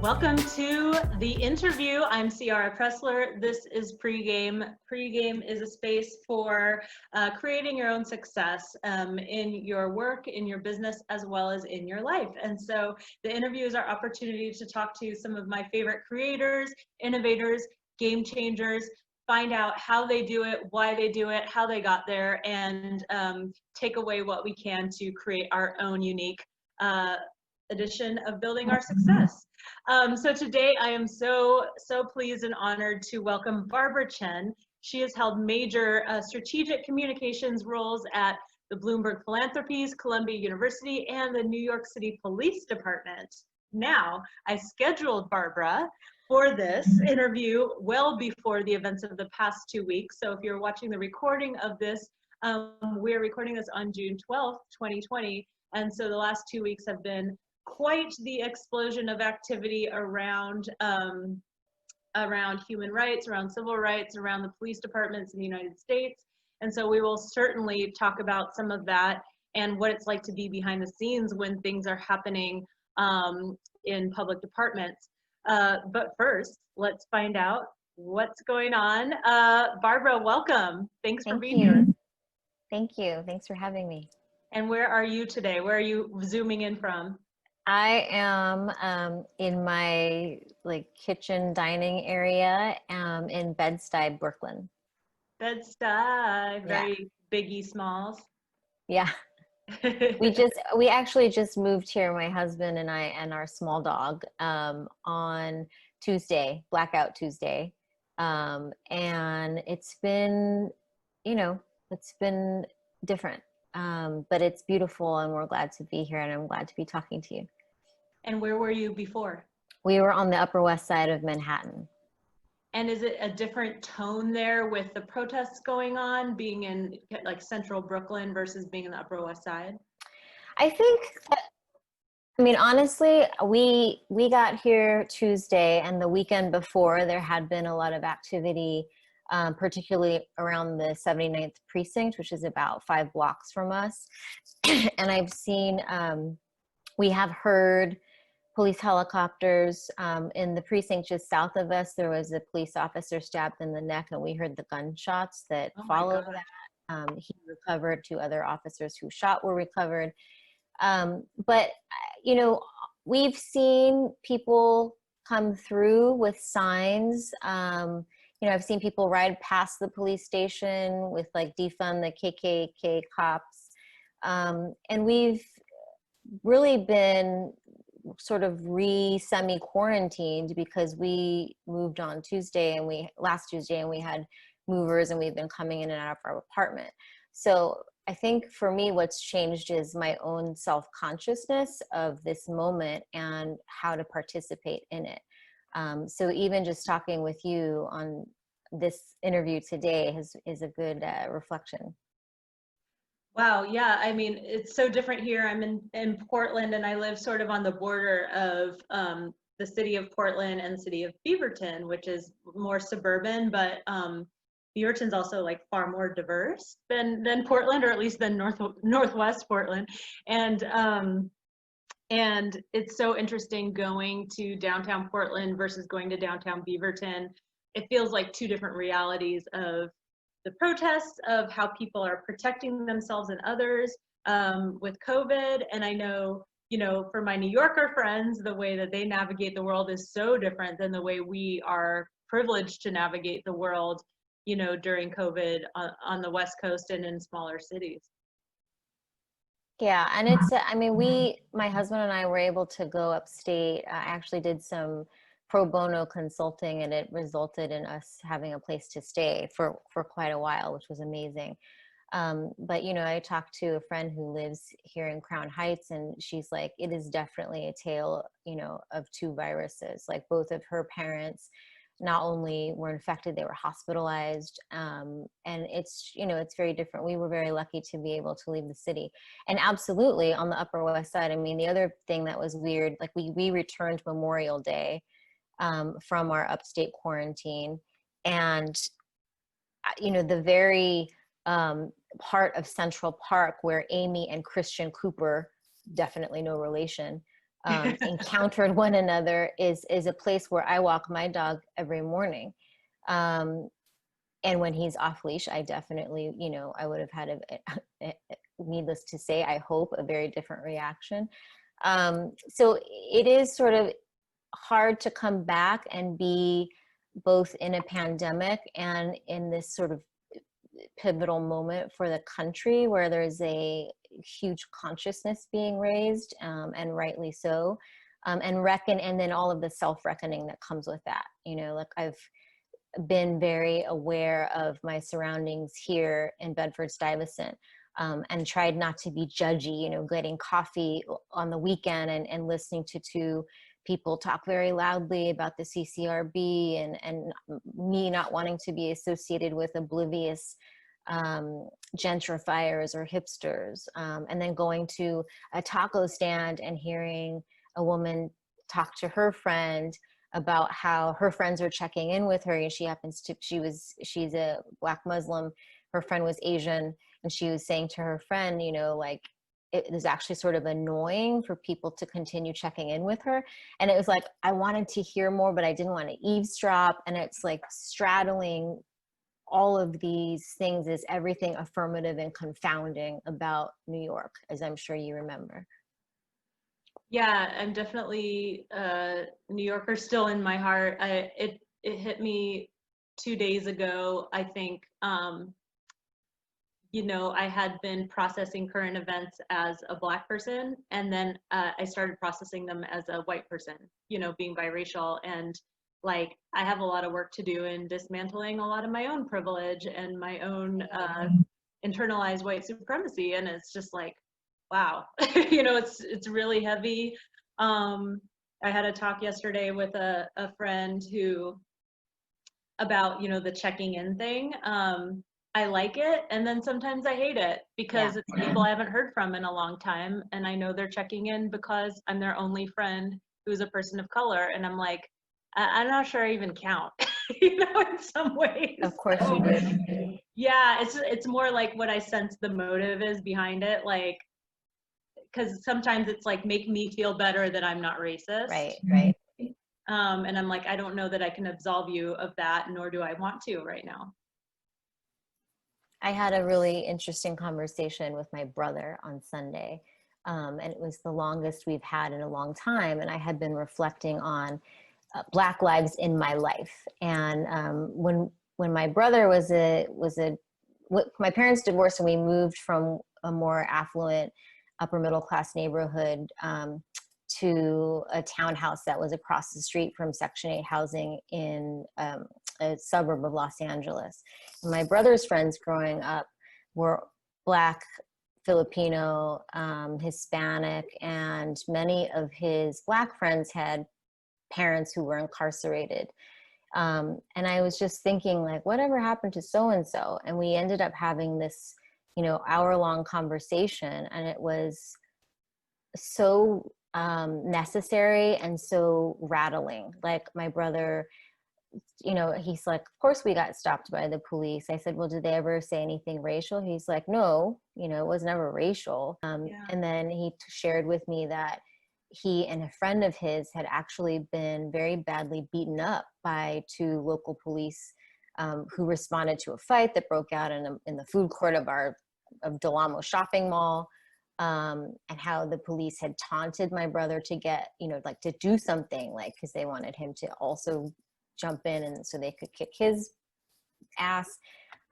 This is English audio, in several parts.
Welcome to the interview. I'm Ciara Pressler. This is Pregame. Pregame is a space for creating your own success in your work, in your business, as well as in your life. And so the interview is our opportunity to talk to some of my favorite creators, innovators, game changers, find out how they do it, why they do it, how they got there, and take away what we can to create our own unique edition of building our success. So today I am so pleased and honored to welcome Barbara Chen. She has held major strategic communications roles at the Bloomberg Philanthropies, Columbia University, and the New York City Police Department. Now, I scheduled Barbara for this interview well before the events of the past 2 weeks. So if you're watching the recording of this, we're recording this on June 12th, 2020. And so the last 2 weeks have been quite the explosion of activity around human rights, around civil rights, around the police departments in the United States. And so we will certainly talk about some of that and what it's like to be behind the scenes when things are happening in public departments. But first, let's find out what's going on. Barbara, welcome. Thanks for being here. Thank you. Thanks for having me. And where are you today? Where are you zooming in from? I am in my kitchen dining area in Bed-Stuy, Brooklyn. Bed-Stuy, very biggie smalls. Yeah. we actually just moved here, my husband and I and our small dog, on Tuesday, Blackout Tuesday. And it's been, it's been different. But it's beautiful and we're glad to be here and I'm glad to be talking to you. And where were you before? We were on the Upper West Side of Manhattan. And is it a different tone there with the protests going on, being in central Brooklyn versus being in the Upper West Side? I think honestly, we got here Tuesday and the weekend before there had been a lot of activity, particularly around the 79th precinct, which is about 5 blocks from us. And I've seen, we have heard police helicopters in the precinct just south of us. There was a police officer stabbed in the neck and we heard the gunshots that followed that. He recovered. 2 other officers who shot were recovered. But, we've seen people come through with signs. I've seen people ride past the police station with defund the KKK cops. And we've really been sort of semi-quarantined because we moved on last Tuesday and we had movers and we've been coming in and out of our apartment. So I think for me, what's changed is my own self-consciousness of this moment and how to participate in it. So even just talking with you on this interview today is a good reflection. Wow, yeah, it's so different here. I'm in Portland and I live sort of on the border of the city of Portland and the city of Beaverton, which is more suburban, but Beaverton's also far more diverse than Portland, or at least than Northwest Portland. And it's so interesting going to downtown Portland versus going to downtown Beaverton. It feels like 2 different realities of the protests, of how people are protecting themselves and others with COVID. And I know, for my New Yorker friends, the way that they navigate the world is so different than the way we are privileged to navigate the world, during COVID on the West Coast and in smaller cities. Yeah, and it's, my husband and I were able to go upstate. I actually did some pro bono consulting and it resulted in us having a place to stay for quite a while, which was amazing. But, I talked to a friend who lives here in Crown Heights and she's like, it is definitely a tale, of 2 viruses. Both of her parents not only were infected, they were hospitalized. And it's, it's very different. We were very lucky to be able to leave the city. And absolutely on the Upper West Side, the other thing that was weird, we returned Memorial Day from our upstate quarantine. And, the very part of Central Park where Amy and Christian Cooper, definitely no relation, encountered one another is a place where I walk my dog every morning. And when he's off leash, I definitely, you know, I would have had needless to say, I hope, a very different reaction. So it is sort of hard to come back and be both in a pandemic and in this sort of pivotal moment for the country where there's a huge consciousness being raised, and rightly so, and then all of the self-reckoning that comes with that. You know, like I've been very aware of my surroundings here in Bedford-Stuyvesant, and tried not to be judgy, you know, getting coffee on the weekend and listening to two people talk very loudly about the CCRB, and me not wanting to be associated with oblivious gentrifiers or hipsters, and then going to a taco stand and hearing a woman talk to her friend about how her friends are checking in with her, and she's a Black Muslim, her friend was Asian, and she was saying to her friend, you know, like, it was actually sort of annoying for people to continue checking in with her. And it was like, I wanted to hear more, but I didn't want to eavesdrop. And it's like straddling all of these things is everything affirmative and confounding about New York, as I'm sure you remember. Yeah, I'm definitely New Yorker still in my heart. It hit me 2 days ago, I think. You know, I had been processing current events as a Black person, and then I started processing them as a white person, you know, being biracial. And like, I have a lot of work to do in dismantling a lot of my own privilege and my own internalized white supremacy. And it's just like, wow, you know, it's really heavy. I had a talk yesterday with a friend who, about, you know, the checking in thing. I like it, and then sometimes I hate it because it's people I haven't heard from in a long time, and I know they're checking in because I'm their only friend who's a person of color, and I'm like, I'm not sure I even count, you know, in some ways. Of course you do. Yeah, it's more like what I sense the motive is behind it, like, because sometimes it's like, make me feel better that I'm not racist. Right, right. And I'm like, I don't know that I can absolve you of that, nor do I want to right now. I had a really interesting conversation with my brother on Sunday, and it was the longest we've had in a long time. And I had been reflecting on Black lives in my life. And when my brother my parents divorced and we moved from a more affluent upper middle class neighborhood to a townhouse that was across the street from Section 8 housing in a suburb of Los Angeles. And my brother's friends growing up were Black, Filipino, Hispanic, and many of his Black friends had parents who were incarcerated. And I was just thinking, like, whatever happened to so-and-so? And we ended up having this, you know, hour-long conversation, and it was so necessary and so rattling. Like, my brother, you know, he's like, of course we got stopped by the police. I said, well, did they ever say anything racial? He's like, no, you know, it was never racial. And then he shared with me that he and a friend of his had actually been very badly beaten up by two local police who responded to a fight that broke out in the food court of Del Amo shopping mall. And how the police had taunted my brother to get, you know, like, to do something, like, because they wanted him to also jump in and so they could kick his ass.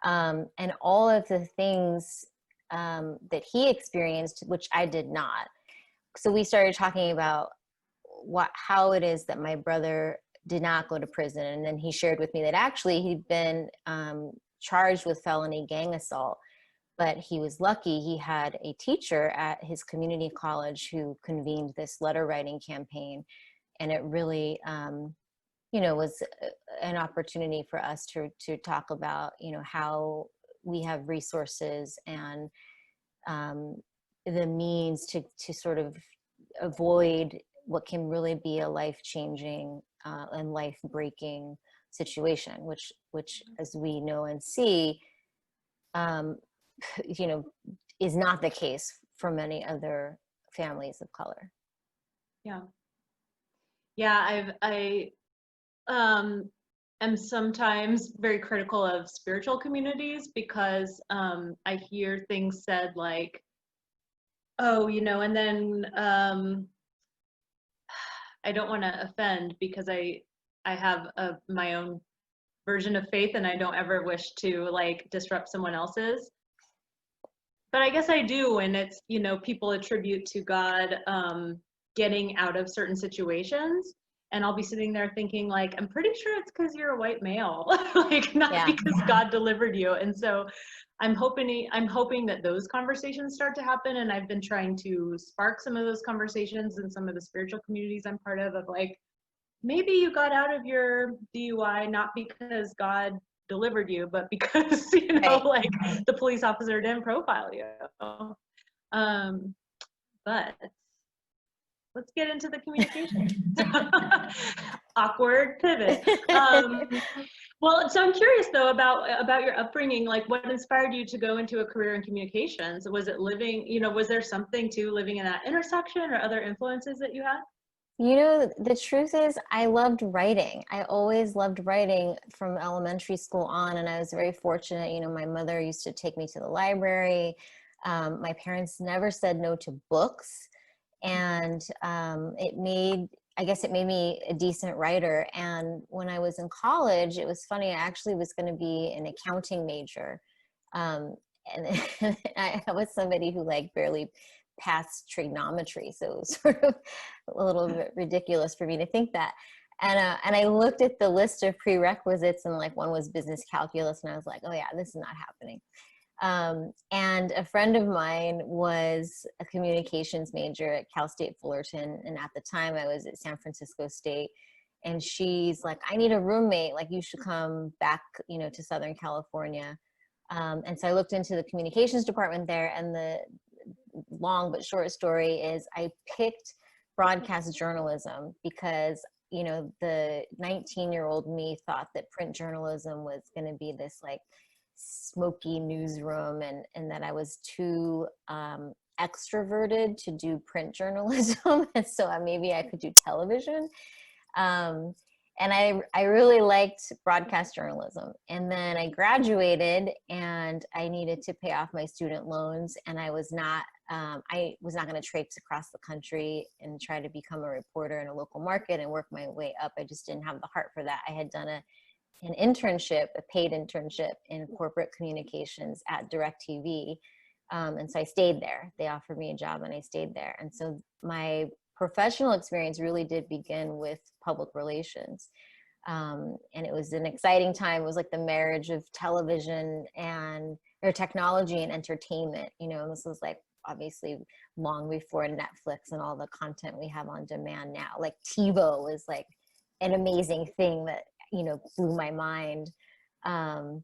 And all of the things that he experienced, which I did not. So we started talking about how it is that my brother did not go to prison. And then he shared with me that actually he'd been charged with felony gang assault. But he was lucky he had a teacher at his community college who convened this letter writing campaign. And it really, you know, was an opportunity for us to talk about, you know, how we have resources and the means to sort of avoid what can really be a life-changing and life-breaking situation, which as we know and see, you know, is not the case for many other families of color. Yeah. Yeah, am sometimes very critical of spiritual communities because I hear things said like, oh, and then I don't want to offend because I have my own version of faith and I don't ever wish to like disrupt someone else's. But I guess I do when it's, people attribute to God getting out of certain situations. And I'll be sitting there thinking like, I'm pretty sure it's because you're a white male, like not because God delivered you. And so I'm hoping that those conversations start to happen. And I've been trying to spark some of those conversations in some of the spiritual communities I'm part of like, maybe you got out of your DUI not because God delivered you, but because like the police officer didn't profile you. But let's get into the communication. Awkward pivot. Well, so I'm curious though about your upbringing. Like, what inspired you to go into a career in communications? Was it living? Was there something to living in that intersection or other influences that you had? The truth is I loved writing. I always loved writing from elementary school on, and I was very fortunate. My mother used to take me to the library. My parents never said no to books, and it made me a decent writer. And when I was in college, it was funny, I actually was going to be an accounting major. And I was somebody who like barely passed trigonometry, so it was sort of a little bit ridiculous for me to think that. And I looked at the list of prerequisites, and like one was business calculus, and I was like, oh yeah, this is not happening. And a friend of mine was a communications major at Cal State Fullerton, and at the time I was at San Francisco State. And she's like, I need a roommate, like you should come back, to Southern California. And so I looked into the communications department there, and the long but short story is I picked broadcast journalism because the 19-year-old me thought that print journalism was going to be this like smoky newsroom, and that I was too extroverted to do print journalism, and so maybe I could do television. And I really liked broadcast journalism. And then I graduated and I needed to pay off my student loans, and I was not going to traipse across the country and try to become a reporter in a local market and work my way up. I just didn't have the heart for that. I had done an internship, a paid internship in corporate communications at DIRECTV. And so I stayed there. They offered me a job and I stayed there. And so my professional experience really did begin with public relations. And it was an exciting time. It was like the marriage of television or technology and entertainment. This was like obviously long before Netflix and all the content we have on demand now. Like TiVo was like an amazing thing that, blew my mind. And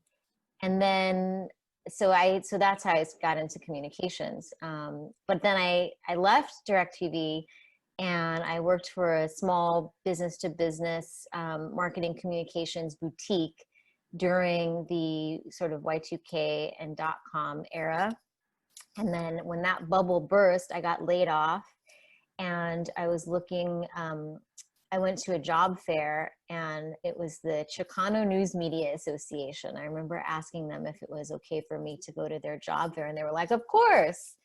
then, so that's how I got into communications. But then I left DIRECTV and I worked for a small business to business marketing communications boutique during the sort of Y2K and .com era. And then when that bubble burst, I got laid off, and I was looking, I went to a job fair, and it was the Chicano News Media Association. I remember asking them if it was okay for me to go to their job fair, and they were like, of course,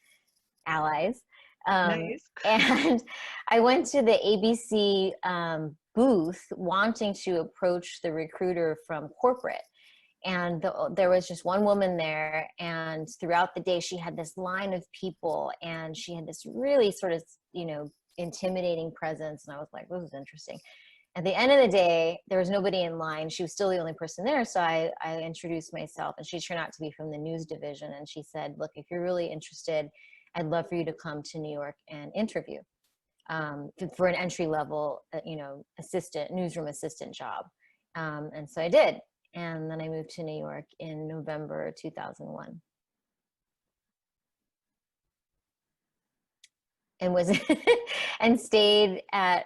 allies. Nice. And I went to the ABC booth wanting to approach the recruiter from corporate. And there was just one woman there, and throughout the day she had this line of people, and she had this really sort of, intimidating presence. And I was like, this is interesting. At the end of the day, there was nobody in line. She was still the only person there. So I introduced myself, and she turned out to be from the news division. And she said, look, if you're really interested, I'd love for you to come to New York and interview for an entry level, newsroom assistant job. And so I did. And then I moved to New York in November 2001. And was and stayed at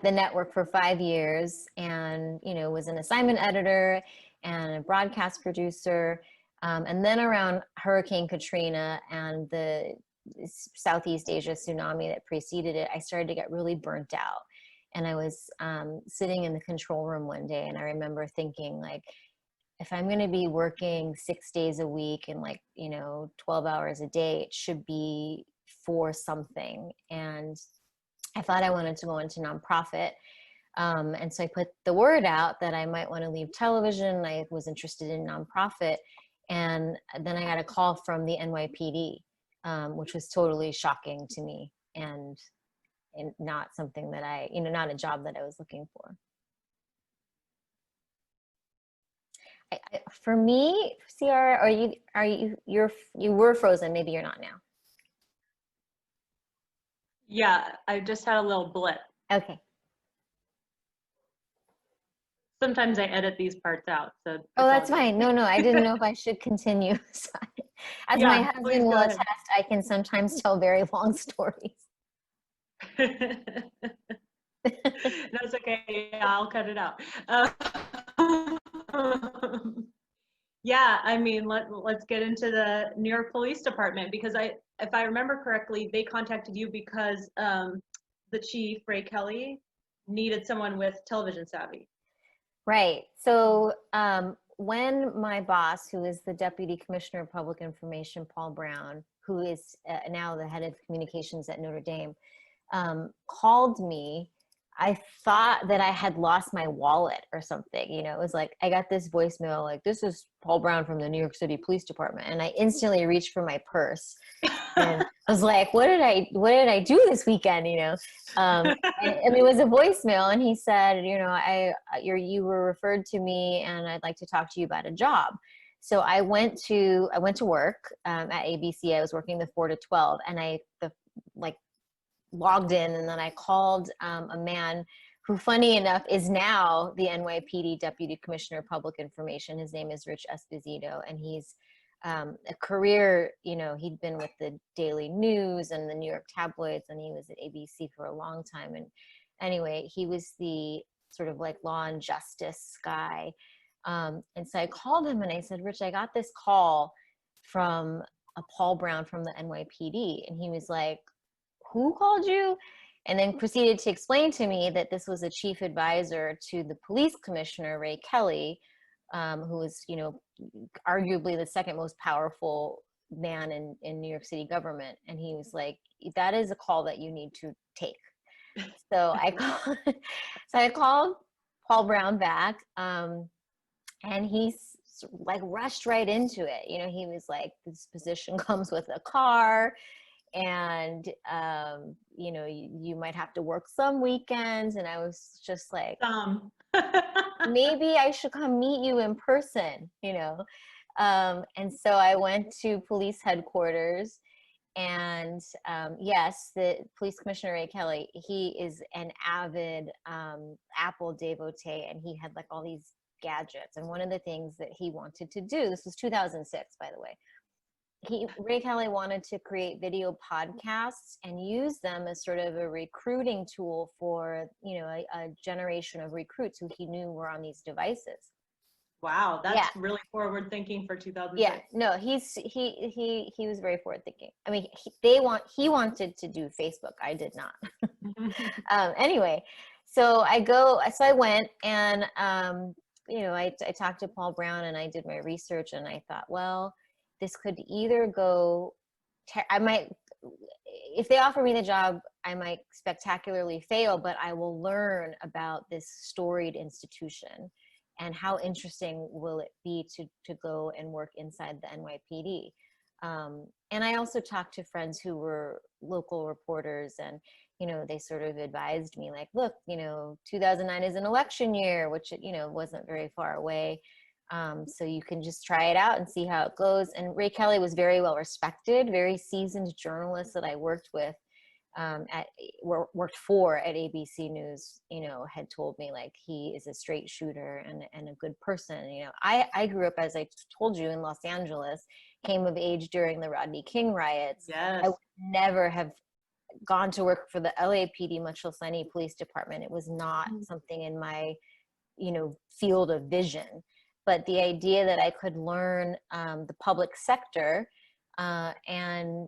the network for 5 years, and was an assignment editor and a broadcast producer. And then around Hurricane Katrina and the Southeast Asia tsunami that preceded it, I started to get really burnt out. And I was sitting in the control room one day, and I remember thinking, like, if I'm going to be working 6 days a week and, like, 12 hours a day, it should be for something. And I thought I wanted to go into nonprofit. And so I put the word out that I might want to leave television. I was interested in nonprofit. And then I got a call from the NYPD, which was totally shocking to me, and not something that not a job that I was looking for. For me, Ciara, you were frozen. Maybe you're not now. Yeah, I just had a little blip. Okay. Sometimes I edit these parts out. So Oh, that's fine. No, I didn't know if I should continue. As my husband will attest, I can sometimes tell very long stories. That's okay. Yeah, I'll cut it out. Yeah, I mean, let's get into the New York Police Department, because if I remember correctly, they contacted you because the chief, Ray Kelly, needed someone with television savvy. Right. So when my boss, who is the Deputy Commissioner of Public Information, Paul Brown, who is now the head of communications at Notre Dame, called me, I thought that I had lost my wallet or something. It was like, I got this voicemail, like, this is Paul Brown from the New York City Police Department. And I instantly reached for my purse. And I was like, what did I do this weekend? And it was a voicemail, and he said, you were referred to me, and I'd like to talk to you about a job. So I went to work at ABC. I was working the 4 to 12, and I logged in, and then I called a man who, funny enough, is now the NYPD Deputy Commissioner of Public Information. His name is Rich Esposito, and he's a career, he'd been with the Daily News and the New York tabloids, and he was at ABC for a long time. And anyway, he was the sort of like law and justice guy. And so I called him and I said, Rich, I got this call from a Paul Brown from the NYPD. And he was like, who called you? And then proceeded to explain to me that this was a chief advisor to the police commissioner, Ray Kelly, who was, arguably the second most powerful man in New York City government. And he was like, that is a call that you need to take. So I called Paul Brown back, and he's like rushed right into it. He was like, this position comes with a car, and you might have to work some weekends. And I was just like, maybe I should come meet you in person, and so I went to police headquarters, and yes, the police commissioner, Ray Kelly, he is an avid Apple devotee, and he had like all these gadgets. And one of the things that he wanted to do, this was 2006, by the way, Ray Kelly wanted to create video podcasts and use them as sort of a recruiting tool for, a generation of recruits who he knew were on these devices. Wow, that's really forward thinking for 2006. Yeah, no, he was very forward thinking. I mean, he wanted to do Facebook. I did not. Anyway, so I went, and I talked to Paul Brown, and I did my research, and I thought, well, this could either go, if they offer me the job, I might spectacularly fail, but I will learn about this storied institution, and how interesting will it be to go and work inside the NYPD. And I also talked to friends who were local reporters, and they sort of advised me, like, look, 2009 is an election year, which wasn't very far away. So you can just try it out and see how it goes. And Ray Kelly was very well respected, very seasoned journalist that I worked with, worked for at ABC News, had told me, like, he is a straight shooter and a good person. I grew up, as I told you, in Los Angeles, came of age during the Rodney King riots. Yes. I would never have gone to work for the LAPD, much less any police department. It was not something in my, field of vision. But the idea that I could learn the public sector and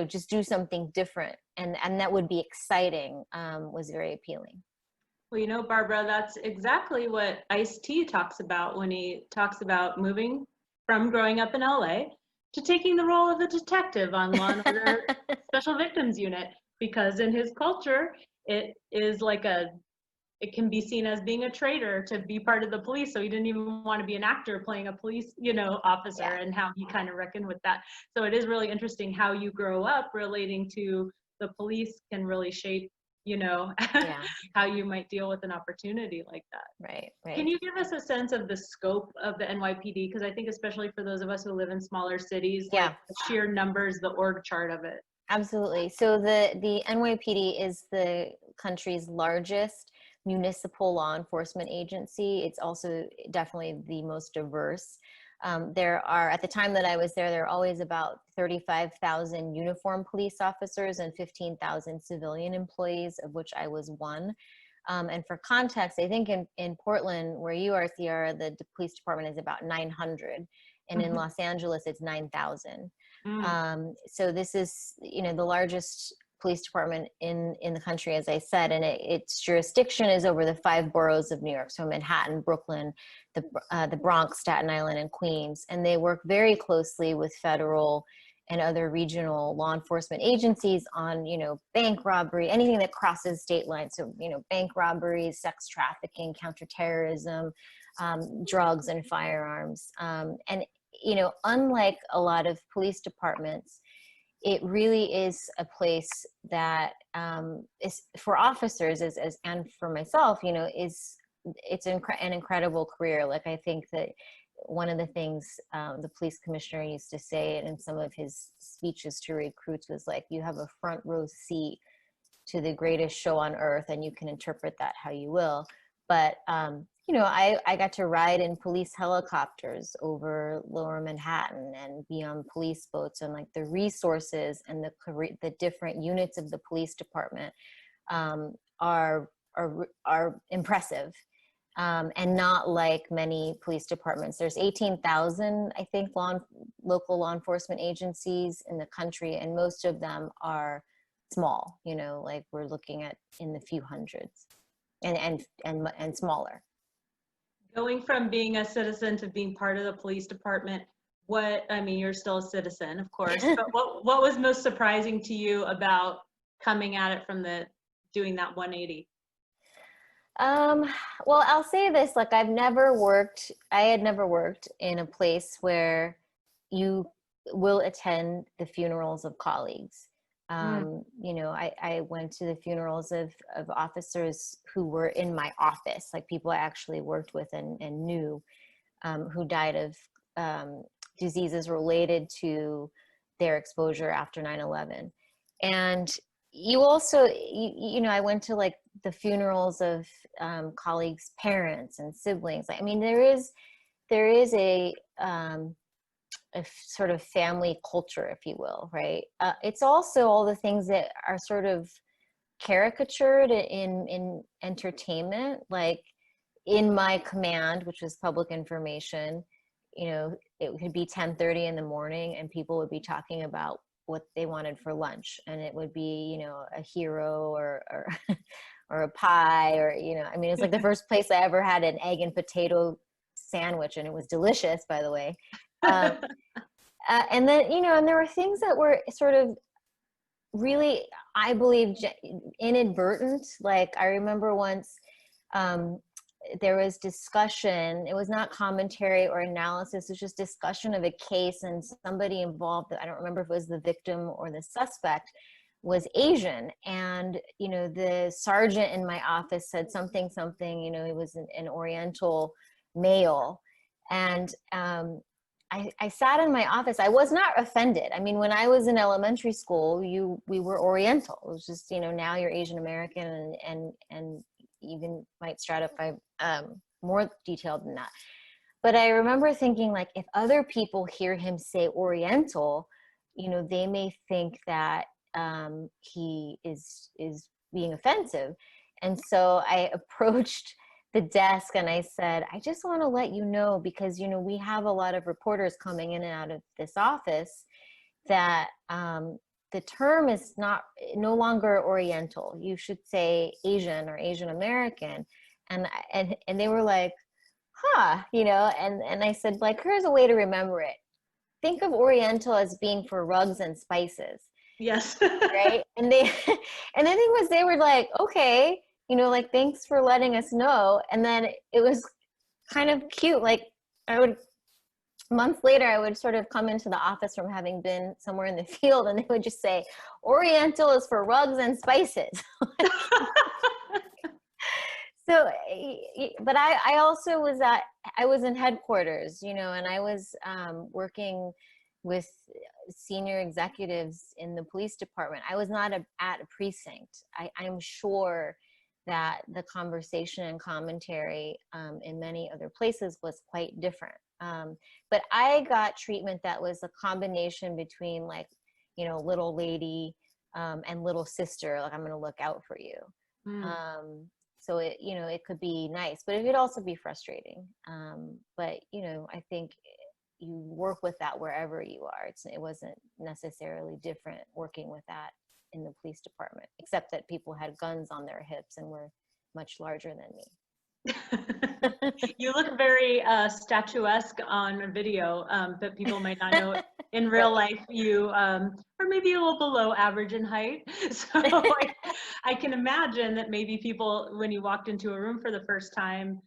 just do something different, and that would be exciting, was very appealing. Well, Barbara, that's exactly what Ice-T talks about when he talks about moving from growing up in LA to taking the role of a detective on Law and Order Special Victims Unit, because in his culture, it is like it can be seen as being a traitor to be part of the police. So he didn't even want to be an actor playing a police, officer, Yeah. and how he kind of reckoned with that. So it is really interesting how you grow up relating to the police can really shape, Yeah. how you might deal with an opportunity like that. Right. Can you give us a sense of the scope of the NYPD? Because I think especially for those of us who live in smaller cities, Yeah. like the sheer numbers, the org chart of it. Absolutely. So the NYPD is the country's largest municipal law enforcement agency. It's also definitely the most diverse. There are, at the time that I was there were always about 35,000 uniformed police officers and 15,000 civilian employees, of which I was one. And for context, I think in Portland, where you are, Ciara, the police department is about 900. And in Los Angeles, it's 9,000. So this is, the largest police department in the country, as I said, and its jurisdiction is over the 5 boroughs of New York, so Manhattan, Brooklyn, the Bronx, Staten Island, and Queens. And they work very closely with federal and other regional law enforcement agencies on, bank robbery, anything that crosses state lines. So, bank robberies, sex trafficking, counterterrorism, drugs and firearms. And unlike a lot of police departments, it really is a place that is for officers and for myself, it's an incredible career. Like, I think that one of the things the police commissioner used to say in some of his speeches to recruits was like, you have a front row seat to the greatest show on earth, and you can interpret that how you will. But I got to ride in police helicopters over Lower Manhattan and be on police boats, and like the resources and the different units of the police department are impressive, and not like many police departments. There's 18,000, I think, local law enforcement agencies in the country, and most of them are small. Like we're looking at in the few hundreds, and smaller. Going from being a citizen to being part of the police department, you're still a citizen, of course, but what was most surprising to you about coming at it from doing that 180? Well, I'll say this, like I had never worked in a place where you will attend the funerals of colleagues. I went to the funerals of officers who were in my office, like people I actually worked with and knew, who died of diseases related to their exposure after 9/11. And you also, I went to like the funerals of colleagues' parents and siblings. I mean, there is a sort of family culture, if you will, right? It's also all the things that are sort of caricatured in entertainment, like in my command, which was public information, it could be 10:30 in the morning and people would be talking about what they wanted for lunch, and it would be, a hero or or a pie, or it's like the first place I ever had an egg and potato sandwich, and it was delicious, by the way. And then, and there were things that were sort of really, I believe, inadvertent. Like I remember once there was discussion, it was not commentary or analysis, it was just discussion of a case, and somebody involved, I don't remember if it was the victim or the suspect, was Asian. And, the sergeant in my office said something, it was an Oriental male. And I sat in my office. I was not offended. I mean, when I was in elementary school, we were Oriental. It was just, now you're Asian American, and even might stratify more detailed than that. But I remember thinking, like, if other people hear him say Oriental, they may think that he is being offensive. And so I approached the desk and I said, I just want to let you know, because, we have a lot of reporters coming in and out of this office that the term is no longer Oriental. You should say Asian or Asian American. And they were like, huh, you know, and I said, like, here's a way to remember it. Think of Oriental as being for rugs and spices. Yes. Right. And and the thing was, they were like, okay, you know, like, thanks for letting us know. And then it was kind of cute. Like, months later, I would sort of come into the office from having been somewhere in the field, and they would just say, Oriental is for rugs and spices. So, but I also I was in headquarters, you know, and I was working with senior executives in the police department. I was not at a precinct. I'm sure that the conversation and commentary in many other places was quite different. But I got treatment that was a combination between, like, you know, little lady and little sister, like, I'm going to look out for you. So it, you know, it could be nice, but it could also be frustrating. But, you know, I think you work with that wherever you are. It wasn't necessarily different working with that in the police department, except that people had guns on their hips and were much larger than me. You look very statuesque on video, but people might not know in real life you are maybe a little below average in height. So I can imagine that maybe people, when you walked into a room for the first time,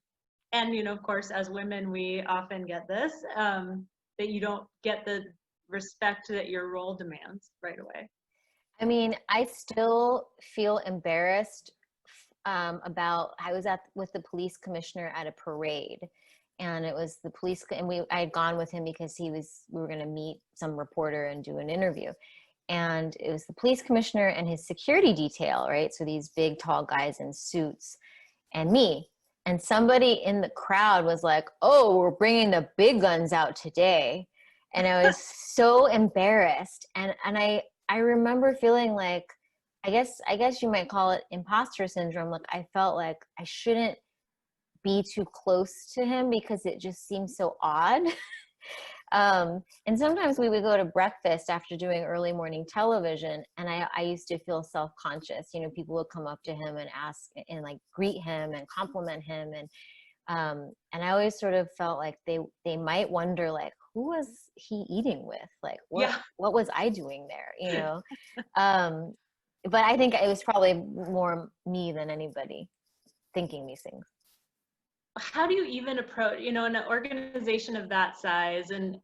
and, you know, of course, as women, we often get this, that you don't get the respect that your role demands right away. I mean, I still feel embarrassed about, I was with the police commissioner at a parade, and it was the police, and I had gone with him because we were going to meet some reporter and do an interview. And it was the police commissioner and his security detail, right? So these big, tall guys in suits, and me. And somebody in the crowd was like, oh, we're bringing the big guns out today. And I was so embarrassed. And I remember feeling like, I guess you might call it imposter syndrome. Like, I felt like I shouldn't be too close to him because it just seemed so odd. And sometimes we would go to breakfast after doing early morning television, and I used to feel self-conscious. You know, people would come up to him and ask and, like, greet him and compliment him. And I always sort of felt like they might wonder, like, who was he eating with? Like, what was I doing there? You know? But I think it was probably more me than anybody thinking these things. How do you even approach, you know, an organization of that size? And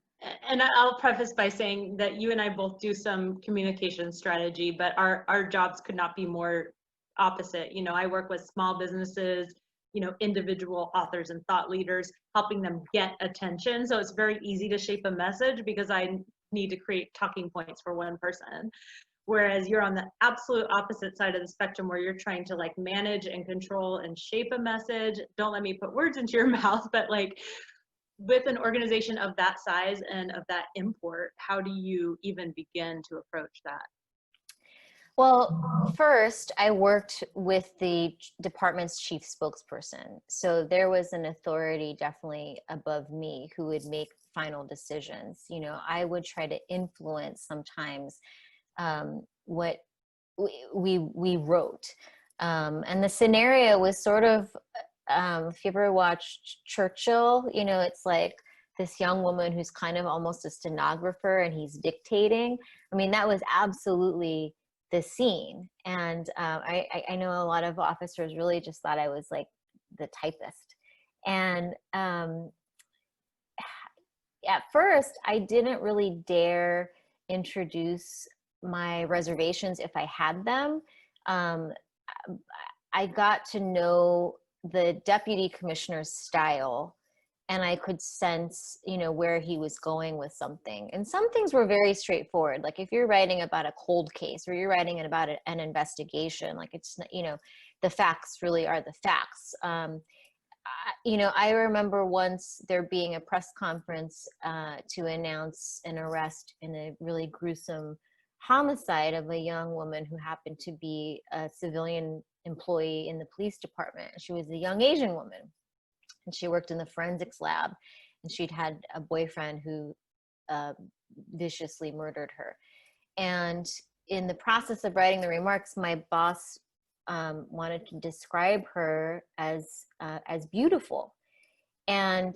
I'll preface by saying that you and I both do some communication strategy, but our jobs could not be more opposite. You know, I work with small businesses, you know, individual authors and thought leaders, helping them get attention. So it's very easy to shape a message because I need to create talking points for one person. Whereas you're on the absolute opposite side of the spectrum, where you're trying to, like, manage and control and shape a message. Don't let me put words into your mouth, but, like, with an organization of that size and of that import, how do you even begin to approach that? Well, first, I worked with the department's chief spokesperson. So there was an authority definitely above me who would make final decisions. You know, I would try to influence sometimes what we wrote. And the scenario was sort of, if you ever watched Churchill, you know, it's like this young woman who's kind of almost a stenographer and he's dictating. I mean, that was absolutely the scene. And I know a lot of officers really just thought I was like the typist. And at first, I didn't really dare introduce my reservations if I had them. I got to know the deputy commissioner's style, and I could sense, you know, where he was going with something. And some things were very straightforward. Like, if you're writing about a cold case or you're writing about an investigation, like, it's, you know, the facts really are the facts. You know, I remember once there being a press conference to announce an arrest in a really gruesome homicide of a young woman who happened to be a civilian employee in the police department. She was a young Asian woman, and she worked in the forensics lab, and she'd had a boyfriend who viciously murdered her. And in the process of writing the remarks, my boss wanted to describe her as beautiful. And,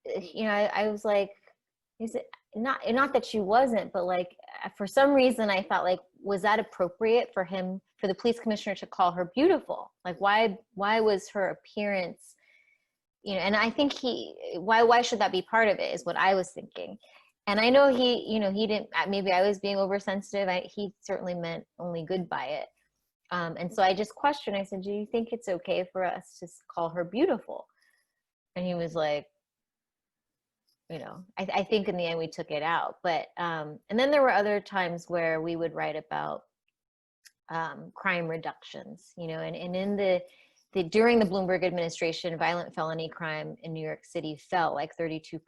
you know, I was like, is it not that she wasn't, but like, for some reason I thought like, was that appropriate for the police commissioner to call her beautiful? Like, why was her appearance, you know, and I think why should that be part of it is what I was thinking. And I know he didn't, maybe I was being oversensitive. He certainly meant only good by it. And so I just questioned, I said, do you think it's okay for us to call her beautiful? And he was like, you know, I think in the end we took it out. But, and then there were other times where we would write about crime reductions, you know, and in during the Bloomberg administration, violent felony crime in New York City fell like 32%.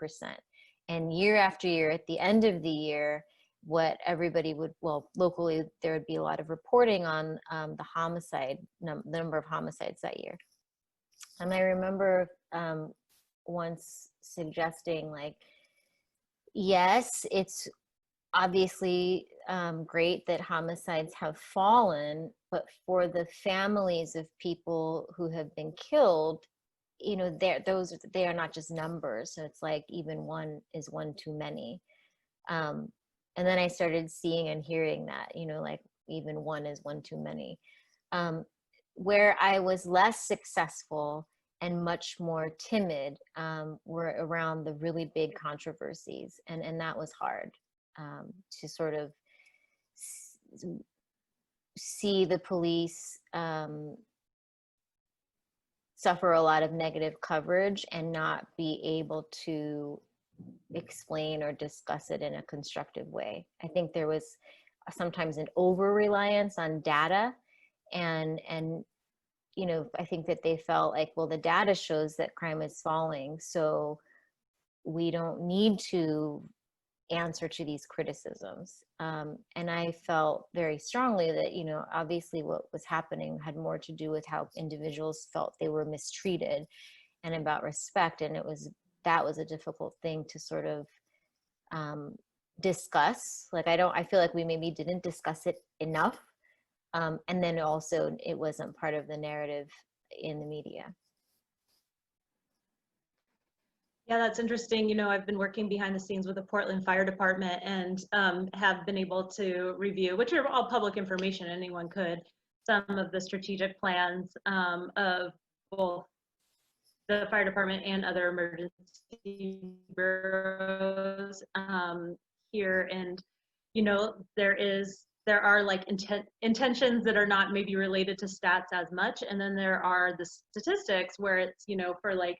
And year after year, at the end of the year, what everybody would, well, locally, there would be a lot of reporting on the number of homicides that year. And I remember once suggesting, like, yes, it's obviously great that homicides have fallen, but for the families of people who have been killed, you know, they are not just numbers. So it's like even one is one too many. And then I started seeing and hearing that, you know, like even one is one too many. Where I was less successful and much more timid were around the really big controversies. And that was hard to sort of see the police suffer a lot of negative coverage and not be able to explain or discuss it in a constructive way. I think there was sometimes an over-reliance on data, and you know, I think that they felt like, well, the data shows that crime is falling, so we don't need to answer to these criticisms. And I felt very strongly that, you know, obviously what was happening had more to do with how individuals felt they were mistreated and about respect. And that was a difficult thing to sort of discuss. Like, I feel like we maybe didn't discuss it enough. And then also it wasn't part of the narrative in the media. Yeah, that's interesting. You know, I've been working behind the scenes with the Portland Fire Department and have been able to review, which are all public information, anyone could, some of the strategic plans of both the fire department and other emergency bureaus here. And, you know, there are like intentions that are not maybe related to stats as much. And then there are the statistics where it's, you know, for like,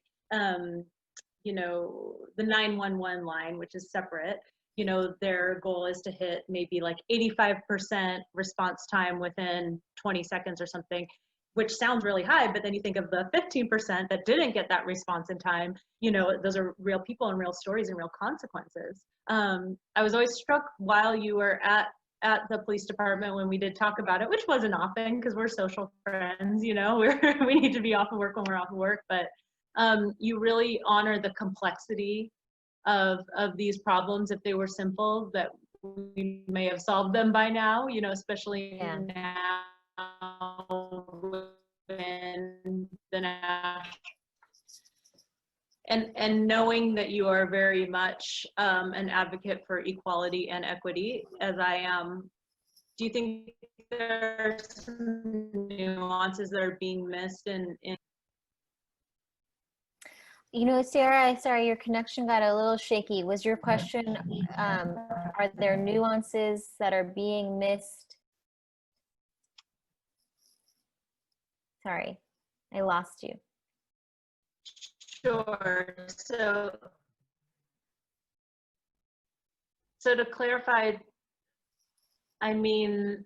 you know, the 911 line, which is separate, you know, their goal is to hit maybe like 85% response time within 20 seconds or something, which sounds really high, but then you think of the 15% that didn't get that response in time, you know, those are real people and real stories and real consequences. I was always struck while you were at the police department when we did talk about it, which wasn't often because we're social friends, you know, we need to be off of work when we're off of work, but you really honor the complexity of these problems. If they were simple, that we may have solved them by now, you know, especially now when the national, and knowing that you are very much an advocate for equality and equity, as I am. Do you think there's some nuances that are being missed in You know, Ciara, sorry, your connection got a little shaky. Was your question, are there nuances that are being missed? Sorry, I lost you. Sure. So to clarify, I mean,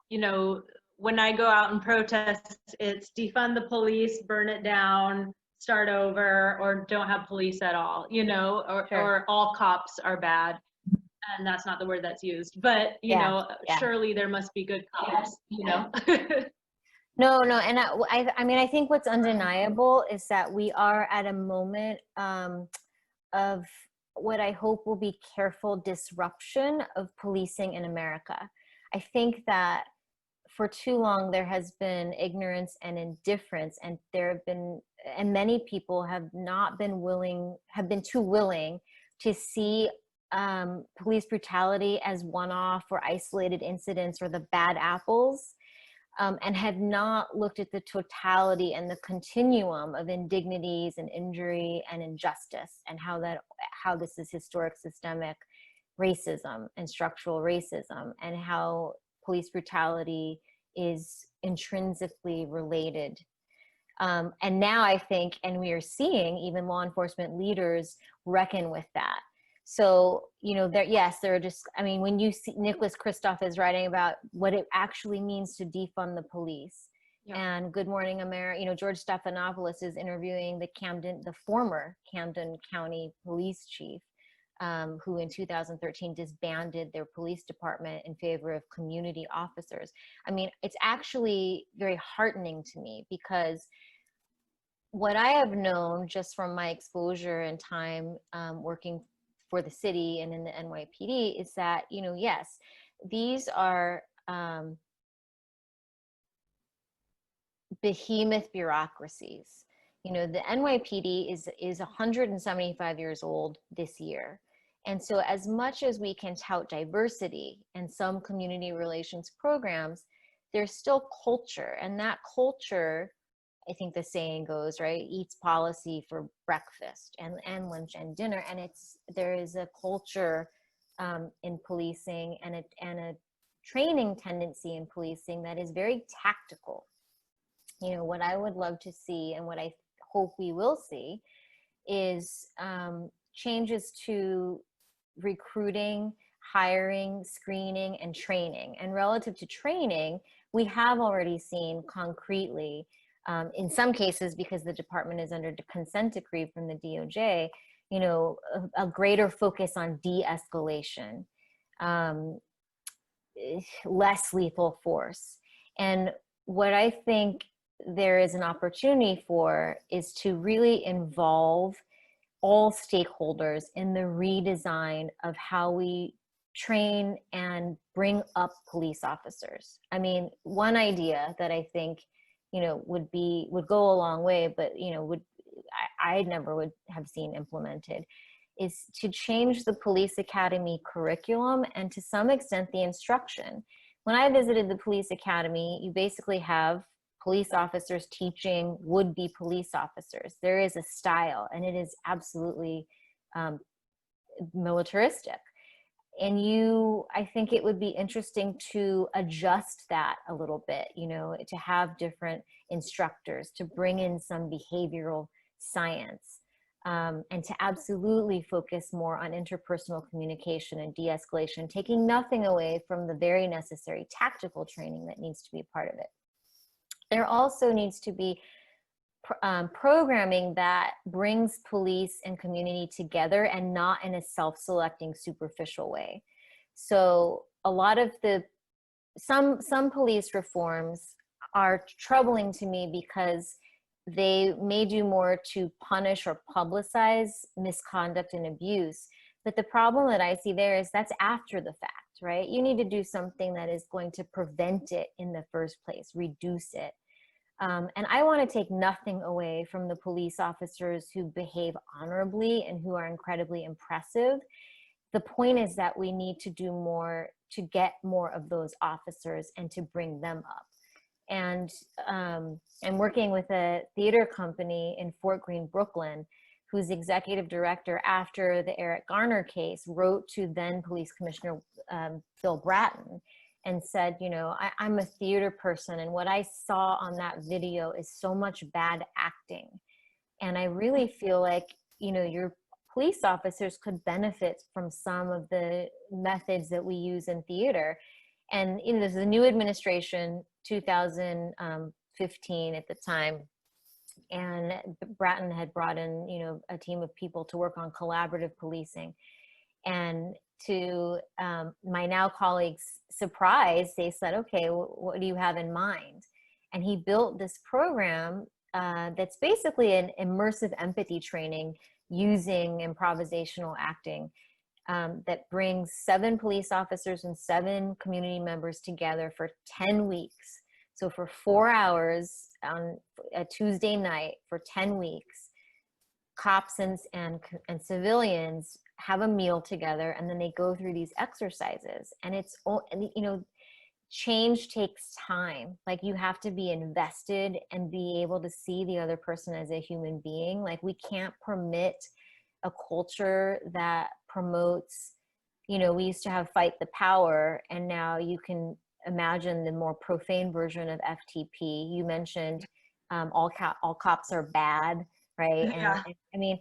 you know, when I go out and protest, it's defund the police, burn it down, start over, or don't have police at all, you know, or all cops are bad. And that's not the word that's used, but you know, surely there must be good cops, you know. No, and I mean, I think what's undeniable is that we are at a moment of what I hope will be careful disruption of policing in America. I think that for too long there has been ignorance and indifference, and many people have been too willing to see police brutality as one-off or isolated incidents or the bad apples, and have not looked at the totality and the continuum of indignities and injury and injustice, and how this is historic systemic racism and structural racism, and how police brutality is intrinsically related. And now I think, and we are seeing even law enforcement leaders reckon with that. So, you know, there are just, I mean, when you see Nicholas Kristof is writing about what it actually means to defund the police. Yep. And Good Morning America, you know, George Stephanopoulos is interviewing the former Camden County police chief, who in 2013 disbanded their police department in favor of community officers. I mean, it's actually very heartening to me, because what I have known just from my exposure and time working for the city and in the NYPD is that, you know, yes, these are behemoth bureaucracies. You know, the NYPD is 175 years old this year. And so as much as we can tout diversity and some community relations programs, there's still culture. And that culture, I think the saying goes, right, eats policy for breakfast and lunch and dinner. And there is a culture in policing and a training tendency in policing that is very tactical. You know, what I would love to see, and what I hope we will see, is changes to recruiting, hiring, screening, and training. And relative to training, we have already seen concretely, in some cases, because the department is under consent decree from the DOJ, you know, a greater focus on de-escalation, less lethal force. And what I think there is an opportunity for is to really involve all stakeholders in the redesign of how we train and bring up police officers. I mean, one idea that I think, you know, would go a long way, but, you know, I never would have seen implemented, is to change the police academy curriculum and to some extent the instruction. When I visited the police academy, you basically have police officers teaching would-be police officers. There is a style, and it is absolutely militaristic. And I think it would be interesting to adjust that a little bit, you know, to have different instructors, to bring in some behavioral science, and to absolutely focus more on interpersonal communication and de-escalation, taking nothing away from the very necessary tactical training that needs to be a part of it. There also needs to be programming that brings police and community together, and not in a self-selecting, superficial way. So a lot of some police reforms are troubling to me because they may do more to punish or publicize misconduct and abuse. But the problem that I see there is that's after the fact, right? You need to do something that is going to prevent it in the first place, reduce it. And I want to take nothing away from the police officers who behave honorably and who are incredibly impressive. The point is that we need to do more to get more of those officers and to bring them up. And I'm working with a theater company in Fort Greene, Brooklyn, whose executive director, after the Eric Garner case, wrote to then Police Commissioner Bill Bratton and said, you know, I'm a theater person, and what I saw on that video is so much bad acting. And I really feel like, you know, your police officers could benefit from some of the methods that we use in theater. And, you know, there's a new administration, 2015 at the time, and Bratton had brought in, you know, a team of people to work on collaborative policing. And to my now colleagues' surprise, they said, okay, what do you have in mind? And he built this program that's basically an immersive empathy training using improvisational acting that brings 7 police officers and 7 community members together for 10 weeks. So for 4 hours on a Tuesday night for 10 weeks, cops and civilians have a meal together, and then they go through these exercises. And it's, you know, change takes time. Like, you have to be invested and be able to see the other person as a human being. Like, we can't permit a culture that promotes, you know, we used to have fight the power, and now you can imagine the more profane version of FTP. You mentioned all cops are bad, right? Yeah. And I mean,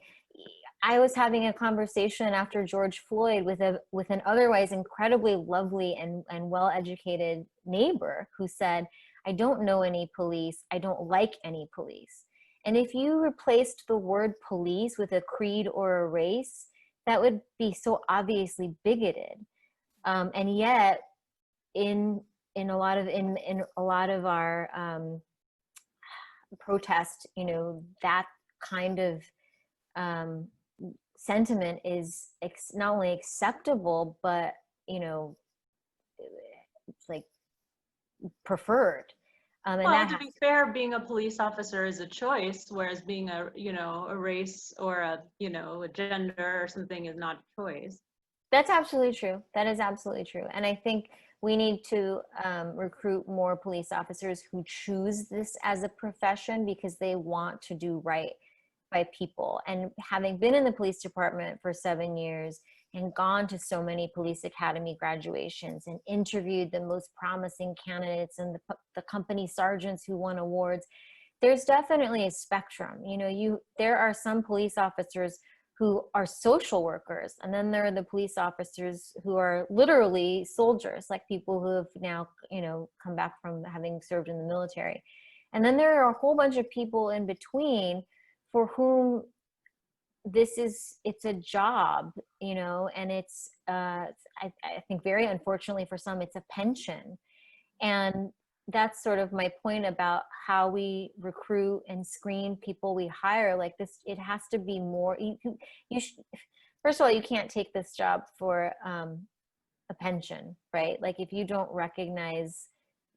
I was having a conversation after George Floyd with an otherwise incredibly lovely and well-educated neighbor who said, I don't know any police. I don't like any police. And if you replaced the word police with a creed or a race, that would be so obviously bigoted. And yet in a lot of our protest, you know, that kind of sentiment is not only acceptable, but, you know, it's like preferred. And Well, that to be fair, being a police officer is a choice, whereas being a, you know, a race or a, you know, a gender or something is not a choice. That's absolutely true. That is absolutely true. And I think we need to recruit more police officers who choose this as a profession because they want to do right by people. And having been in the police department for 7 years and gone to so many police academy graduations and interviewed the most promising candidates and the company sergeants who won awards, there's definitely a spectrum. You know, there are some police officers who are social workers, and then there are the police officers who are literally soldiers, like people who have now, you know, come back from having served in the military. And then there are a whole bunch of people in between for whom it's a job, you know, and it's, I think very unfortunately for some, it's a pension. And that's sort of my point about how we recruit and screen people we hire. Like this, it has to be more, first of all, you can't take this job for a pension, right? Like if you don't recognize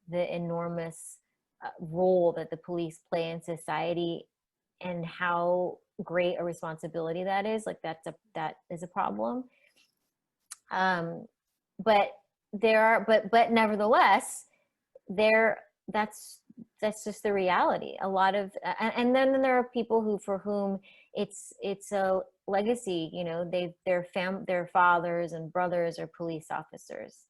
the enormous role that the police play in society and how great a responsibility that is, like that is a problem. But nevertheless, that's just the reality. A lot of, and then there are people for whom it's a legacy, you know, their fathers and brothers are police officers.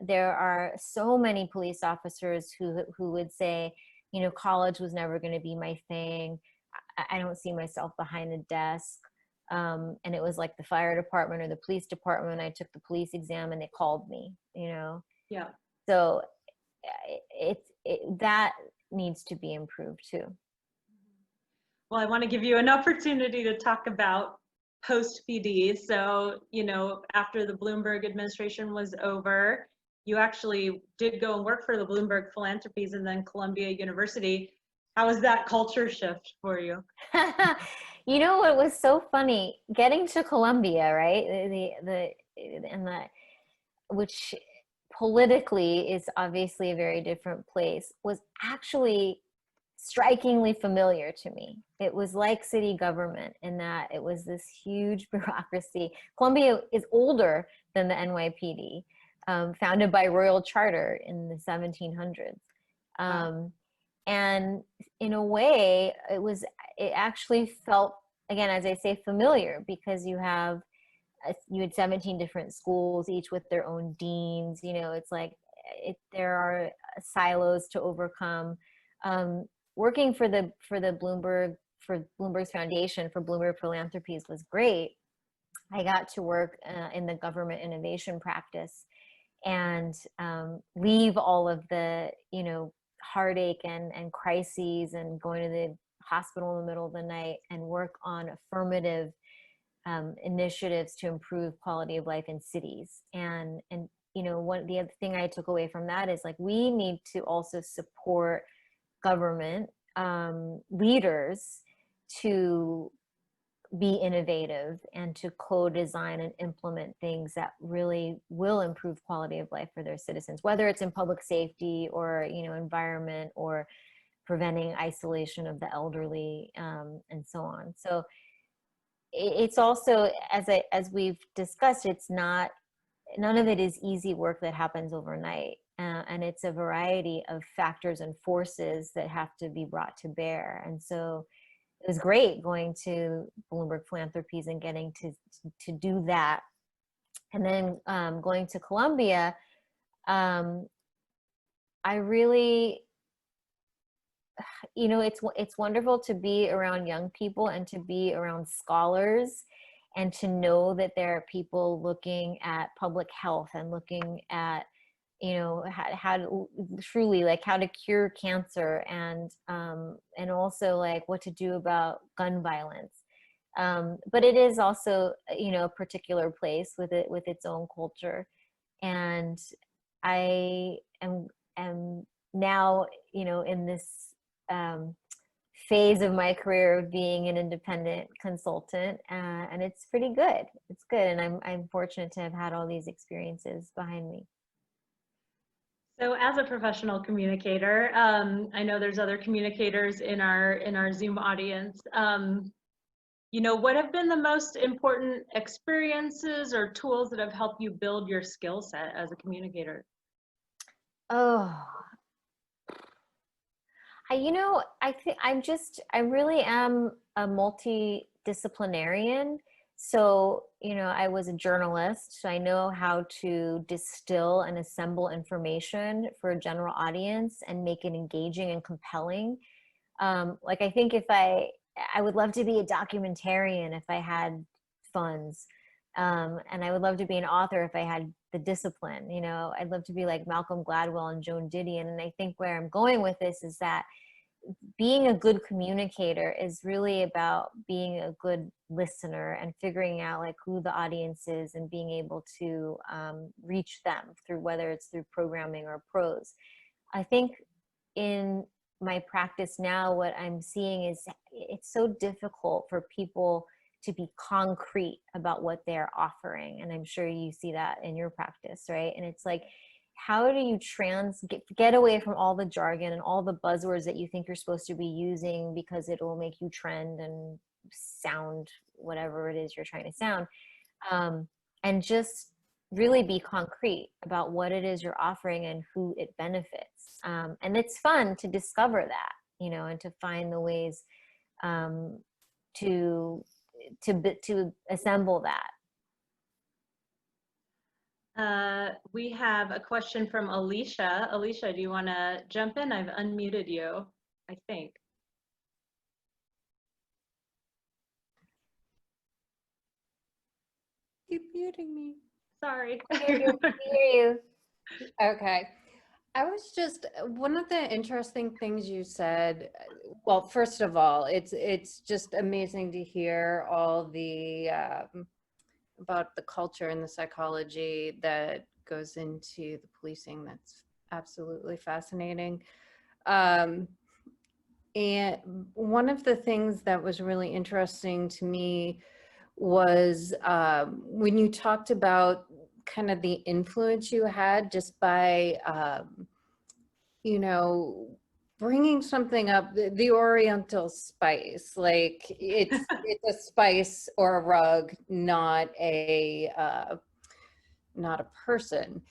There are so many police officers who would say, you know, college was never going to be my thing. I don't see myself behind a desk. And it was like the fire department or the police department. I took the police exam and they called me, you know? Yeah. So that needs to be improved too. Well, I want to give you an opportunity to talk about post-PD. So, you know, after the Bloomberg administration was over, you actually did go and work for the Bloomberg Philanthropies and then Columbia University. How was that culture shift for you? You know what was so funny? Getting to Columbia, right? Which politically is obviously a very different place, was actually strikingly familiar to me. It was like city government in that it was this huge bureaucracy. Columbia is older than the NYPD, founded by royal charter in the 1700s. And in a way, it actually felt, again, as I say, familiar, because you had 17 different schools, each with their own deans. You know, it's like there are silos to overcome. Working for Bloomberg's foundation, for Bloomberg Philanthropies, was great. I got to work in the government innovation practice and leave all of the, you know, heartache and crises and going to the hospital in the middle of the night and work on affirmative initiatives to improve quality of life in cities. And you know, the other thing I took away from that is, like, we need to also support government leaders to be innovative and to co-design and implement things that really will improve quality of life for their citizens, whether it's in public safety or, you know, environment or preventing isolation of the elderly, and so on. So it's also, as we've discussed, it's not, none of it is easy work that happens overnight. And it's a variety of factors and forces that have to be brought to bear. And so it was great going to Bloomberg Philanthropies and getting to do that. And then going to Columbia, I really, you know, it's wonderful to be around young people and to be around scholars and to know that there are people looking at public health and looking at, you know, how to truly, like, how to cure cancer, and also like what to do about gun violence. But it is also, you know, a particular place with its own culture. And I am now, you know, in this phase of my career of being an independent consultant, and it's pretty good. It's good, and I'm fortunate to have had all these experiences behind me. So as a professional communicator, I know there's other communicators in our Zoom audience. You know, what have been the most important experiences or tools that have helped you build your skill set as a communicator? Oh, you know, I think I really am a multidisciplinarian. So, you know, I was a journalist, so I know how to distill and assemble information for a general audience and make it engaging and compelling. Like, I think if I would love to be a documentarian if I had funds. And I would love to be an author if I had the discipline. You know, I'd love to be like Malcolm Gladwell and Joan Didion. And I think where I'm going with this is that being a good communicator is really about being a good listener and figuring out like who the audience is and being able to reach them through, whether it's through programming or prose. I think in my practice now, what I'm seeing is it's so difficult for people to be concrete about what they're offering. And I'm sure you see that in your practice, right? And it's like, how do you get away from all the jargon and all the buzzwords that you think you're supposed to be using because it will make you trend and sound whatever it is you're trying to sound, and just really be concrete about what it is you're offering and who it benefits. And it's fun to discover that, you know, and to find the ways to assemble that. We have a question from Alicia. Alicia, do you want to jump in? I've unmuted you, I think. Keep muting me. Sorry. I hear you. I hear you. Okay. I was just, one of the interesting things you said, well, first of all, it's just amazing to hear all the, about the culture and the psychology that goes into the policing. That's absolutely fascinating. And one of the things that was really interesting to me was when you talked about kind of the influence you had just by, you know, bringing something up, the Oriental spice, like it's a spice or a rug, not a person,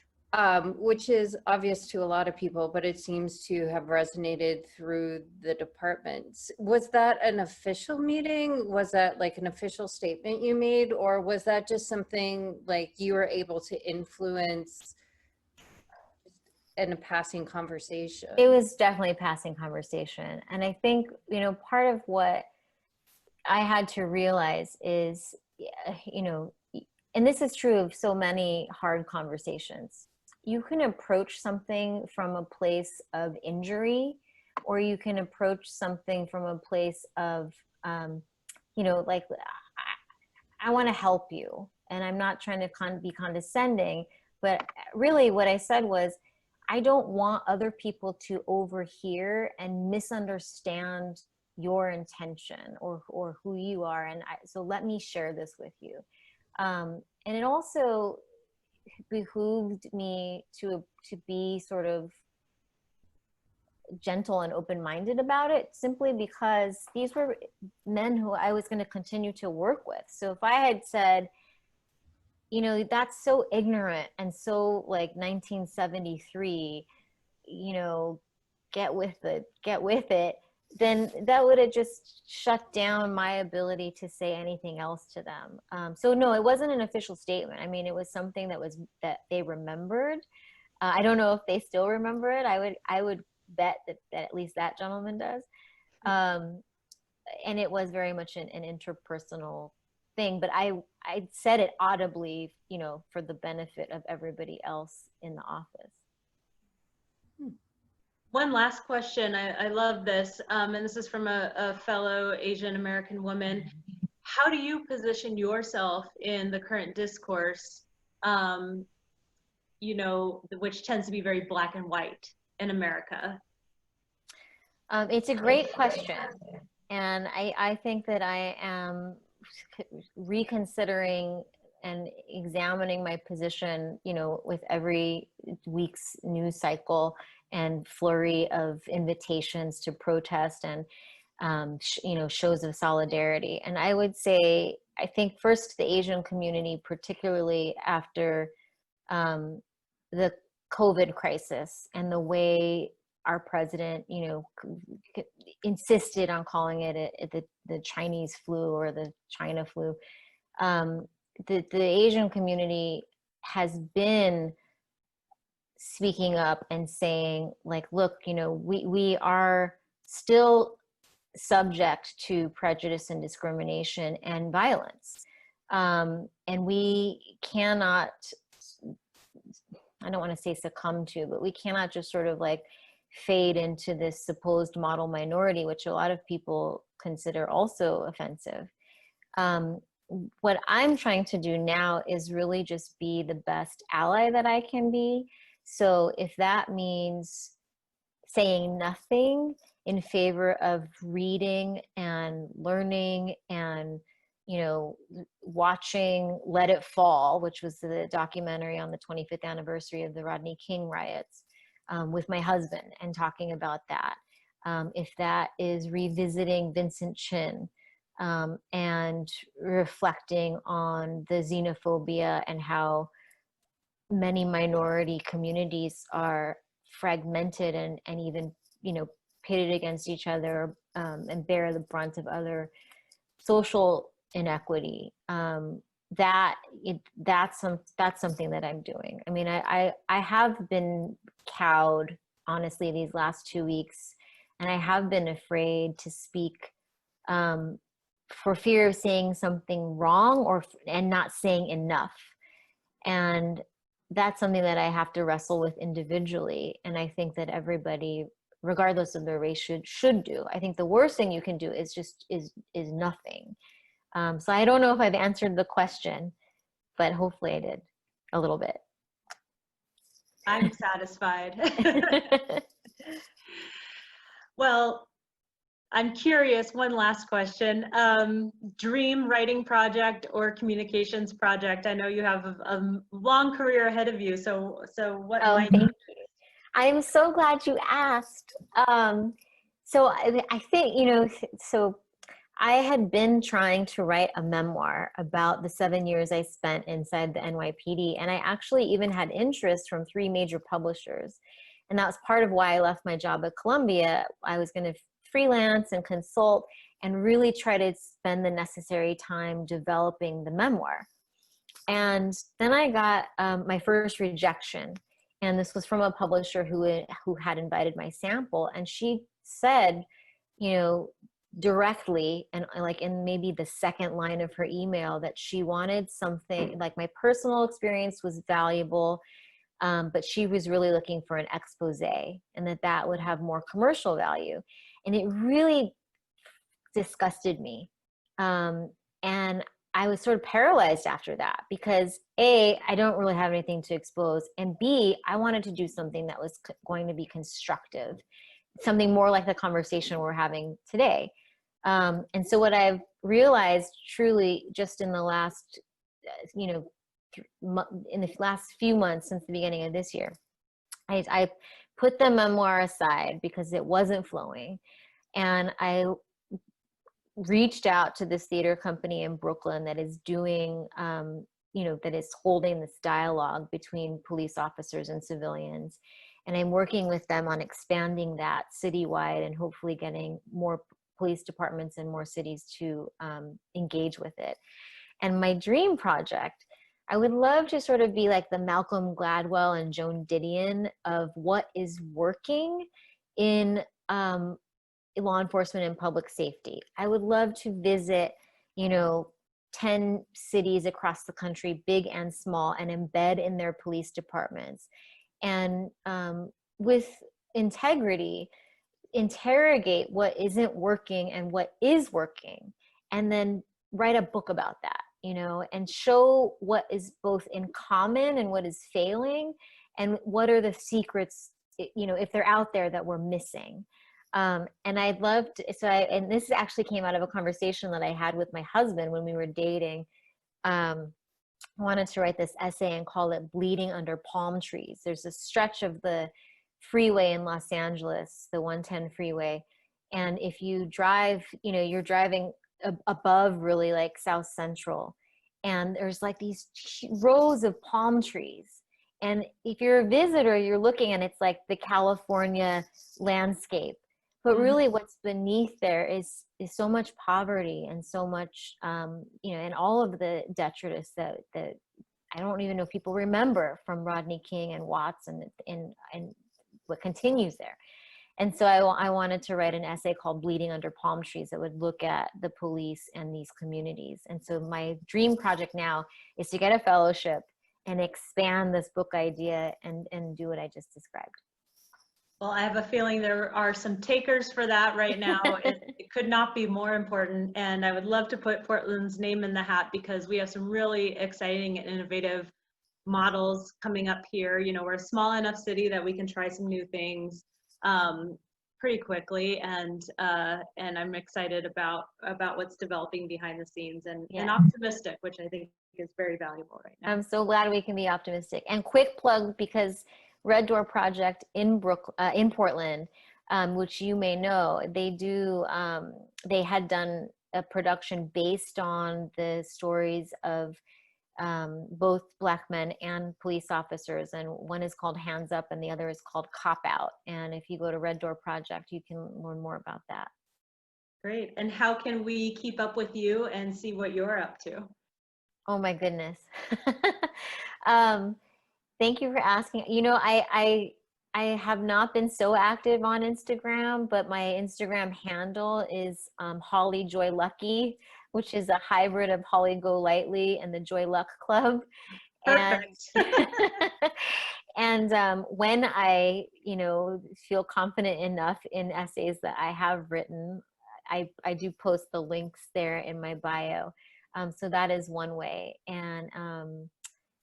which is obvious to a lot of people, but it seems to have resonated through the departments. Was that an official meeting? Was that like an official statement you made? Or was that just something like you were able to influence in a passing conversation? It was definitely a passing conversation. And I think, you know, part of what I had to realize is, you know, and this is true of so many hard conversations, you can approach something from a place of injury, or you can approach something from a place of, you know, like, I want to help you. And I'm not trying to be condescending, but really what I said was, I don't want other people to overhear and misunderstand your intention or who you are. And so let me share this with you. And it also behooved me to be sort of gentle and open-minded about it, simply because these were men who I was going to continue to work with. So if I had said, you know, that's so ignorant and so like 1973, you know, get with it, then that would have just shut down my ability to say anything else to them. So no, it wasn't an official statement. I mean, it was something that they remembered. I don't know if they still remember it. I would bet that at least that gentleman does. And it was very much an interpersonal thing, but I said it audibly, you know, for the benefit of everybody else in the office. One last question. I love this. And this is from a fellow Asian American woman. How do you position yourself in the current discourse, you know, which tends to be very black and white in America? It's a great question. And I think that I am reconsidering and examining my position, you know, with every week's news cycle and flurry of invitations to protest and, you know, shows of solidarity. And I would say, I think first the Asian community, particularly after the COVID crisis and the way our president, you know, insisted on calling it the Chinese flu or the China flu. The Asian community has been speaking up and saying, like, look, you know, we are still subject to prejudice and discrimination and violence. And we cannot, I don't want to say succumb to, but we cannot just sort of like fade into this supposed model minority, which a lot of people consider also offensive. What I'm trying to do now is really just be the best ally that I can be. So if that means saying nothing in favor of reading and learning and, you know, watching Let It Fall, which was the documentary on the 25th anniversary of the Rodney King riots, with my husband and talking about that. If that is revisiting Vincent Chin and reflecting on the xenophobia and how many minority communities are fragmented and even, you know, pitted against each other and bear the brunt of other social inequity. That's something that I'm doing. I mean, I have been cowed, honestly, these last 2 weeks, and I have been afraid to speak for fear of saying something wrong and not saying enough. And that's something that I have to wrestle with individually. And I think that everybody, regardless of their race, should do. I think the worst thing you can do is nothing. So I don't know if I've answered the question, but hopefully I did a little bit. I'm satisfied. Well, I'm curious, one last question. Dream writing project or communications project? I know you have a long career ahead of you, so what might thank you. I am so glad you asked. So I think, you know, so I had been trying to write a memoir about the 7 years I spent inside the NYPD, and I actually even had interest from 3 major publishers. And that was part of why I left my job at Columbia. I was going to freelance and consult and really try to spend the necessary time developing the memoir. And then I got my first rejection. And this was from a publisher who had invited my sample. And she said, you know, directly, and like in maybe the second line of her email, that she wanted something like my personal experience was valuable, but she was really looking for an expose, and that would have more commercial value. And it really disgusted me. And I was sort of paralyzed after that because A, I don't really have anything to expose, and B, I wanted to do something that was going to be constructive, something more like the conversation we're having today. And so what I've realized truly just in the last, you know, in the last few months since the beginning of this year, I put the memoir aside because it wasn't flowing. And I reached out to this theater company in Brooklyn that is doing, you know, that is holding this dialogue between police officers and civilians. And I'm working with them on expanding that citywide and hopefully getting more police departments in more cities to engage with it. And my dream project, I would love to sort of be like the Malcolm Gladwell and Joan Didion of what is working in law enforcement and public safety. I would love to visit, you know, 10 cities across the country, big and small, and embed in their police departments. And with integrity, interrogate what isn't working and what is working, and then write a book about that, you know, and show what is both in common and what is failing, and what are the secrets, you know, if they're out there that we're missing. And I'd love to, and this actually came out of a conversation that I had with my husband when we were dating. I wanted to write this essay and call it Bleeding Under Palm Trees. There's a stretch of the freeway in Los Angeles, the 110 freeway. And if you drive, you know, you're driving above really like South Central, and there's like these rows of palm trees. And if you're a visitor, you're looking and it's like the California landscape. But really what's beneath there is so much poverty and so much, you know, and all of the detritus that I don't even know if people remember from Rodney King and Watts and what continues there. And so I wanted to write an essay called Bleeding Under Palm Trees that would look at the police and these communities. And so my dream project now is to get a fellowship and expand this book idea and do what I just described. Well, I have a feeling there are some takers for that right now. It could not be more important. And I would love to put Portland's name in the hat because we have some really exciting and innovative models coming up here. You know, we're a small enough city that we can try some new things pretty quickly. And I'm excited about what's developing behind the scenes and optimistic, which I think is very valuable right now. I'm so glad we can be optimistic. And quick plug, because Red Door Project in Portland, which you may know, they had done a production based on the stories of both Black men and police officers, and one is called Hands Up and the other is called Cop Out. And if you go to Red Door Project, you can learn more about that. Great. And how can we keep up with you and see what you're up to? Oh my goodness. Thank you for asking. You know, I have not been so active on Instagram, but my Instagram handle is Holly Joy Lucky, which is a hybrid of Holly Go Lightly and the Joy Luck Club. Perfect. And when I, you know, feel confident enough in essays that I have written, I do post the links there in my bio. So that is one way. And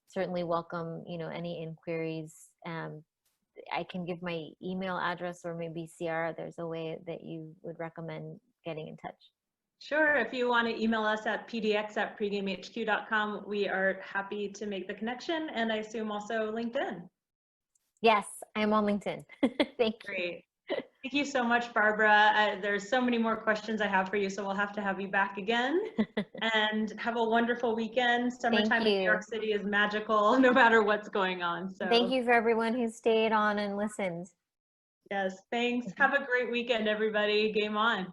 certainly welcome, you know, any inquiries. I can give my email address, or maybe Ciara, there's a way that you would recommend getting in touch. Sure. If you want to email us at pdx@pregamehq.com, we are happy to make the connection. And I assume also LinkedIn. Yes, I'm on LinkedIn. Thank you. Great. Thank you so much, Barbara. There's so many more questions I have for you, so we'll have to have you back again. And have a wonderful weekend. Summertime in New York City is magical, no matter what's going on. So thank you for everyone who stayed on and listened. Yes, thanks. Have a great weekend, everybody. Game on.